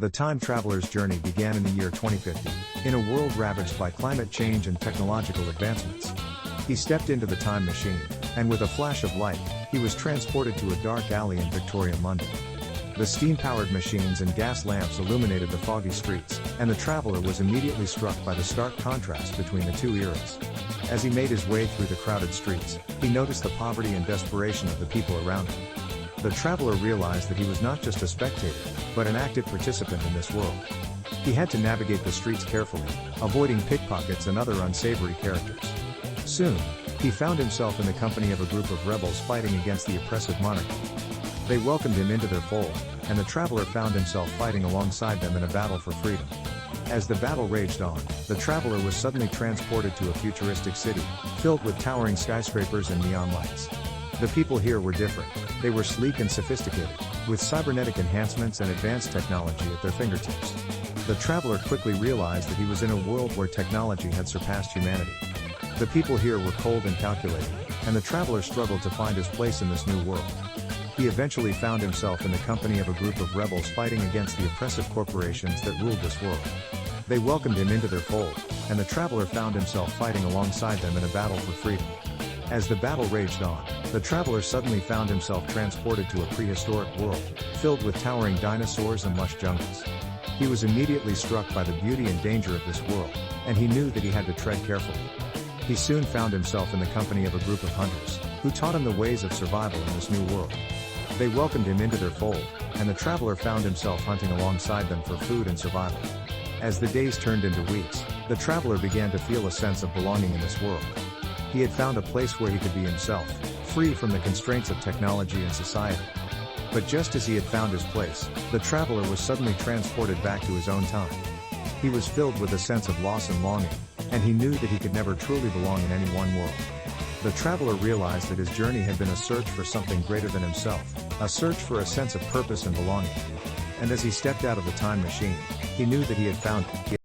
The time traveler's journey began in the year 2050, in a world ravaged by climate change and technological advancements. He stepped into the time machine, and with a flash of light, he was transported to a dark alley in Victorian London. The steam-powered machines and gas lamps illuminated the foggy streets, and the traveler was immediately struck by the stark contrast between the two eras. As he made his way through the crowded streets, he noticed the poverty and desperation of the people around him. The traveler realized that he was not just a spectator, but an active participant in this world. He had to navigate the streets carefully, avoiding pickpockets and other unsavory characters. Soon, he found himself in the company of a group of rebels fighting against the oppressive monarchy. They welcomed him into their fold, and the traveler found himself fighting alongside them in a battle for freedom. As the battle raged on, the traveler was suddenly transported to a futuristic city, filled with towering skyscrapers and neon lights. The people here were different. They were sleek and sophisticated, with cybernetic enhancements and advanced technology at their fingertips. The traveler quickly realized that he was in a world where technology had surpassed humanity. The people here were cold and calculating, and the traveler struggled to find his place in this new world. He eventually found himself in the company of a group of rebels fighting against the oppressive corporations that ruled this world. They welcomed him into their fold, and the traveler found himself fighting alongside them in a battle for freedom. As the battle raged on, the traveler suddenly found himself transported to a prehistoric world, filled with towering dinosaurs and lush jungles. He was immediately struck by the beauty and danger of this world, and he knew that he had to tread carefully. He soon found himself in the company of a group of hunters, who taught him the ways of survival in this new world. They welcomed him into their fold, and the traveler found himself hunting alongside them for food and survival. As the days turned into weeks, the traveler began to feel a sense of belonging in this world. He had found a place where he could be himself, free from the constraints of technology and society. But just as he had found his place, the traveler was suddenly transported back to his own time. He was filled with a sense of loss and longing, and he knew that he could never truly belong in any one world. The traveler realized that his journey had been a search for something greater than himself, a search for a sense of purpose and belonging. And as he stepped out of the time machine, he knew that he had found it.